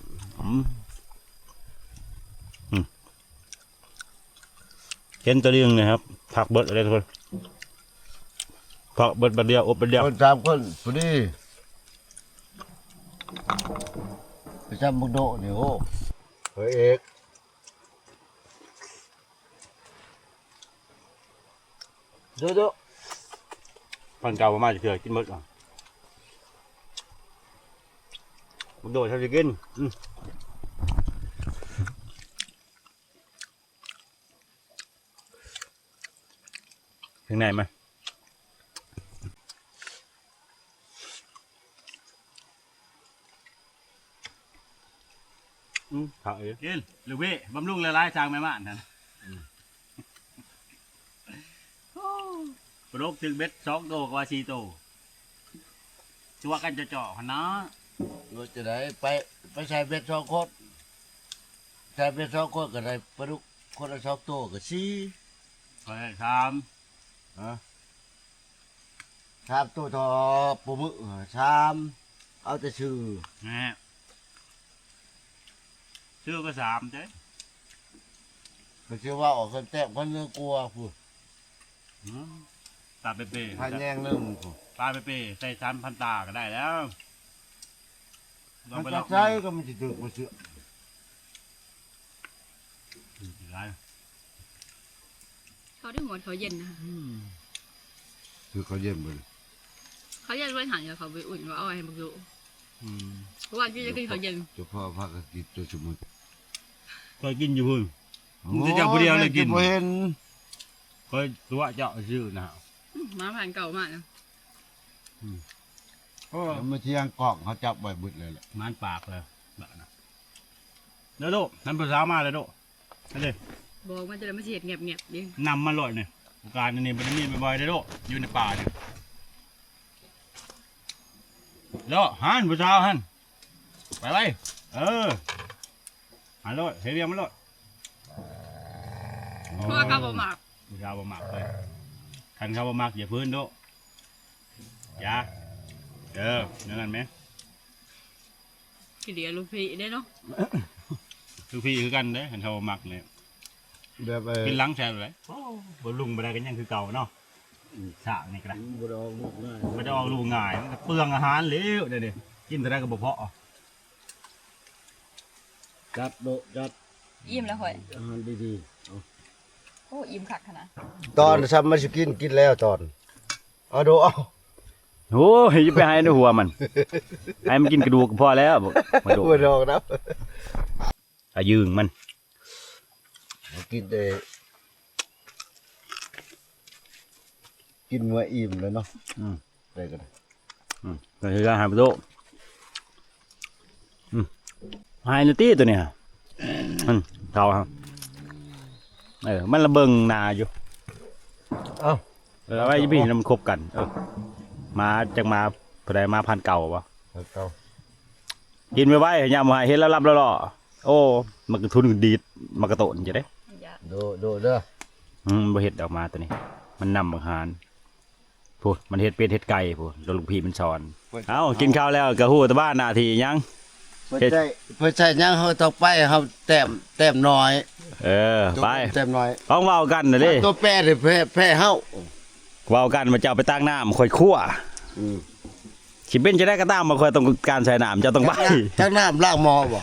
เห็นตัวเรื่องเลยครับผักเบิดอะไรทุกคนผักเบิดบัดเดียวอบบัดเดียว คน3คนพอดีไปจำบุกโดนี่โอ้เฮ้ยเอกดู พันเก่าประมาณจะเถื่อกินหมดก่อนบักโดดชอบจะกินถึงไหนมาผักเอ๋กินลูกพี่บำรุงละลายจางแม่ม่านนะปลกถึงเบ็ด2 โตกว่า4 โตชัวกันจะเจาะหันนะ รถจะได้ไปใช้เบ็ด2คนใช้เบ็ด2คนก็ได้ปลาดุกคนละ2ตัวก็4 ไปทำ ฮะ3ตัวทอปูมือ3เอาแต่ชื่อ นะชื่อก็3เด้ ก็ชื่อว่าออกคนแต้มคนนึงกลัวพูด ตาเป๊ะ พันแยงนึงพูด ตาเป๊ะใส่ซ้ำพันตาก็ได้แล้วลอง มัน ไปล จะ อง ใช้ก็มันจะถึกมาเสือ ได้ เขาได้หมดเขาเย็นนะคะ คือเขาเย็นไป เขาเย็นไว้หันกับเขาไปอุ่นว่าเอาไว้ให้มันดูเพราะว่าที่จะกินเขาเย็น เจ้าพ่อพักก็กินตัวสมุน เคยกินอยู่พุ่น มึงจะจับผู้เดียวเลยกิน บ่เห็น เคยตัวเจาะชื่อนะ มาผ่านเก่ามากนะ แล้วมาเที่ยงกล่องเขาจับไว้บึดเลยแหละ มันปากเลยแบบนะเดี๋ยวโดนั่นภาษามาเลยโดนั่นเลย บอกมันจะได้ไม่เฉียดเงียบเงียบดิ นำมาลอยเนี่ยการอันนี้มันมีบ่อยๆเลยโดอยู่ในป่าเนี่ยแล้วหันภาษาหันไปไปหันลอยเฮียมันลอย เพราะว่าเขาบอกมาก ภาษาบ่มากเลยคันเขาบ่มากอย่าพื้นโดอย่านั่นนั่นไหม กี่เดียวลูกพี่ได้เนาะ คือพี่คือกันเด้คันเขาบ่มักเนี่ย แบบไป กินหลังแช่เลยบ่ลุงบ่ได้กันยังคือเก่าเนาะสากนี่ก็ได้ บ่ได้ออกลูกง่าย บ่ได้ออกลูกง่ายมันก็เปลืองอาหารเหลวเด้กินแต่ได้ก็บ่พอ จัดโดะจัด อิ่มแล้วค่อย อาหารดี โอ้อิ่มคักขนาด ๆตอนซ้ำมาสิกินแล้วตอนเอาโดะเอา โอ้ยจะไปให้ในหัวมัน ให้มันกินกระดูกก็พอแล้วบ่มาดู บ่ดอกนะ อายืงมัน กินแต่กินเมื่ออิ่มเลยเนาะได้ก็ได้ ก็คืออาหารประตูหายนาตี้ตัวเนี้เท่าครับมันระเบิงนาอยู่ เอ้า เอาไว้พี่มันคบกันมาจากมาพอได้มาพันเก่าปะ เก่า กินไปไว้ยามหายเห็นแล้วรับแล้วล่อโอ้มันกระทุนดีดมันกระโตนจะได้ โดเด้อ บ่เห็ดออกมาตัวนี้ มันนำอาหารพูดมันเห็ดเป็ดเห็ดไก่พูดแล้วลูกพี่มันสอนเอ้ากินข้าวแล้วกระหู้ตะบ้านนาทียัง เพื่อใช้ยังเขาต้องไปเขาแต้มน้อย ไป แต้มน้อย ต้องเว้ากันนะดิ ตัวแป้เลยแพ้เฮา เว้ากันมาเจ้าไปตั้งน้ำค่อยคั่วสิเป็นจะได้กระตามมาค่อยต้องการใส่น้ำเจ้าต้องไป ทั้งน้ำล้างหม้อบ่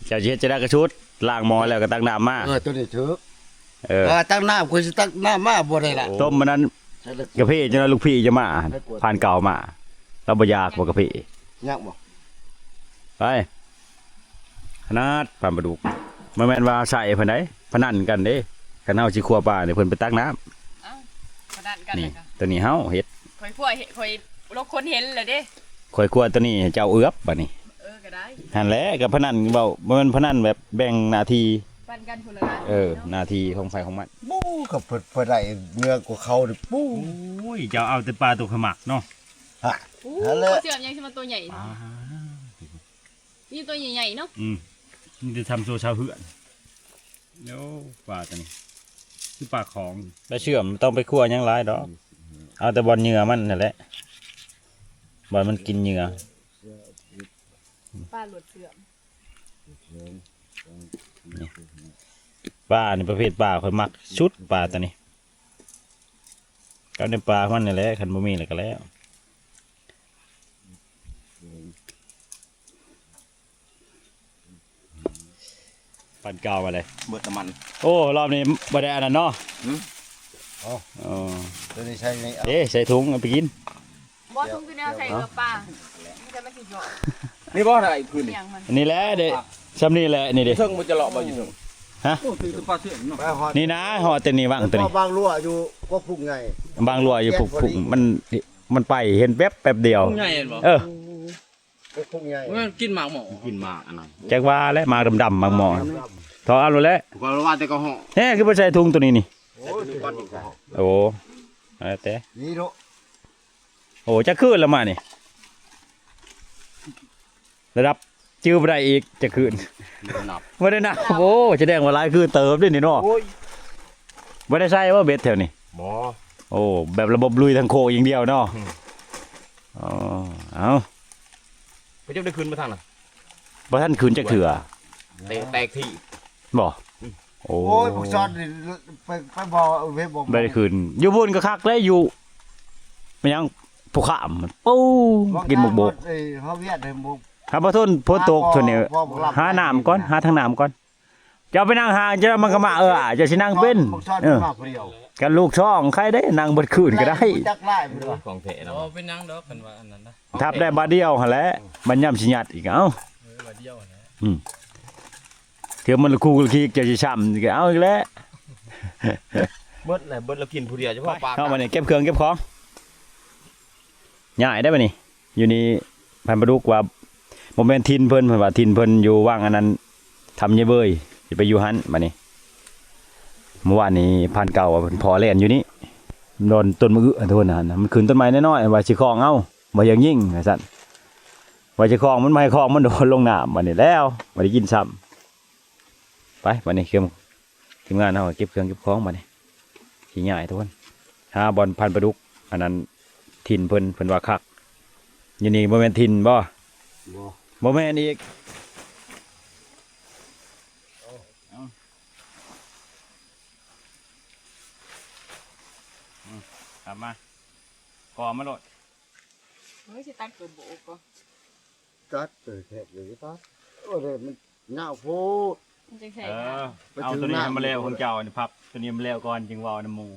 เจ้าเฮ็ดจะได้กระชุดล้างหม้อแล้วก็ตั้งน้ำมา ตัวนี้ถือ เ ตั้งน้ำคุณสิตั้งน้ำมาบ่ได้ล่ะ ต้มมันนั้นกระเพาะจะลูกพี่จะมาผ่านเก่ามาเราบ่อยากบ่กระเพาะ ยังบ่ ไปขนาดผ่านประดุกมาแม่นว่าใส่เพิ่นได้พนันกันเด้คันเฮาสิครัวปลาเนี่ยเพิ่นไปตักน้ำ ขนาดกัน นี่ เลยค่ะ ตัวนี้เฮาเฮ็ด ค่อยคั่วค่อยลกคนเห็นเลยเด้ ข่อยครัวตัวนี้ให้เจ้าเอื้อบบัดนี้ ก็ได้ หั่นแหละกับพนันเว้าบ่แม่นพนันแบบแบ่งหน้าที่ ปันกันคนละนะ หน้าที่ของไฟของมัน บู้กับเพิ่นได้เนื้อกว่าเขาดิปู้ โอ้ยเจ้าเอาแต่ปลาตัวขมักเนาะ ฮะ โอ้ นั่นแหละ เสื่อมยังใช่มันตัวใหญ่นี่ตัวใหญ่ๆเนาะ นี่จะทำโซชาวเหือนแล้วปลาตัวนี้คือปลาของแล้วเชื่อมต้องไปคั่วหยังหลายดอกเอาแต่บอลเหงื่อมันนั่นแหละบอลมันกินเหงื่อ ปลาหลุดเสื่อม ปลานี่ประเภทปลาค่อยมักชุดปลาตัวนี้ก็ในปลามันนี่แหละคันบ่มีแล้วก็แล้วปั่นเก่ามาเลย เบิดน้ำมัน โอ้รอบนี้บ่ได้อันนั้นเนาะ อ๋อ อ๋อ ตัวนี้ใช้ใน เด้ใส่ถุงเอาไปกิน บ่ทุ่งคือแนวใส่กับปลามันจะไม่สิเหยาะ นี่บ่ได้พื้นนี่ อย่างมัน อันนี้แหละเด้ซ้ำนี่แหละนี่เด้ เทิงมันจะเลาะบ่อยู่เทิง ฮะ โอ้คือปลาเสื่อมเนาะ ไปหอด นี่นะห่อแต่นี่ว่างตัว พอ นี้ บางรั่วอยู่ก็พุ่งไง บางรัวอยู่ผุกมันไปเห็นแป๊บเดียว ใหญ่เห็นบ่ ก็พุ่งไง มันกินหมากหมอกินหมากอันนั้น แจ็คว่าและมาดำๆบางหมอทอเอาโลแล้ว ก็ว่าแต่ก็ห่อ แฮ่คือบ่ใส่ถุงตัวนี้นี่ โอ้ยก้อนอีกแล้ว โอ้อะไรแต่ นี่โด โอ้จะขึ้นแล้วมานี่ ระดับจื้อบ่ได้อีกจะคืน นับ บ่ได้นับโอ้แสดงว่าหลายคือเติมด้วยนี่เนาะ โอ้ย บ่ได้ใช้ว่าเบ็ดแถวนี้ บ่ โอ้แบบระบบลุยทางโคกอย่างเดียวเนาะอ๋อเอา ไปเจ้าได้คืนมาทางน่ะ บ่ทันคืนจักเถื่อ แตกที่ บ่โอ้ โอ้ยพวกชอนนี่ไปบอกเว็บบอก บ่ได้คืนอยู่บนก็คักได้อยู่มันยังผู้ข้ามมันปู้กินหมกบก เอ้ยเฮาเวียดให้หมก หาบ่ทนฝนตกเท่านี้หาน้ำก่อนหาทางน้ำก่อนจะเอาไปนั่งหาจะมันก็มาจะสินั่งเป็น พวกชอน เออ มาผู้เดียว กันลูกช่องใครได้นั่งเบิดคืนก็ได้ จักไล่ผู้เดียว ของแท้นะ อ๋อเป็นหยังดอกกันว่าอันนั้นนะ ทับได้บาดเดียวหั่นแหละมันย่ำสิหยัดอีกเอ้า ว่าเดียวนะ เถื่อมันละคู่ละคีจะสิช้ำก็เอาอีกแล้ว เบิดเลยเบิดแล้วกินผู้เดียวเฉพาะปลา เข้ามานี่เก็บเครื่องเก็บของย้ายได้ป่ะนี่อยู่นี่พันประดุกว่าบ่แม่นทินเพิ่นว่าทินเพิ่นอยู่ว่างอันนั้นทำเยเบยสิไปอยู่หันบัดนี้เมื่อวานนี้พันเก่าว่าเพิ่นพอเล่นอยู่นี่โดนต้นมะอึอันโทษนะมันขึ้นต้นไม้น้อยๆว่าสิคล้องเอาบ่อย่างยิ่งว่าซั่นว่าสิคล้องมันไม่ให้คล้องมันโดนลงน้ำบัดนี้แล้วบ่ได้กินซ้ำไปบัดนี้ทีมงานเฮาเก็บเครื่องเก็บของบัดนี้สิย้ายทุกคนหาบอลพันประดุกอันนั้นทินเพิ่นว่าคักอยู่นี่บ่แม่นทินบ่ บ่ บ่แม่นอีกกลับมาก่อมาโลด เฮ้ยสิตัดเกิดโบกก็ จัดเปิดแทบเลยตัดโอ้ยมันยาวโพด มันจะใส่ เอาตัวนี้ให้มาแล้วคนเก่านี่พับตัวนี้มาแล้วก่อนจึงว่าน้ำหมู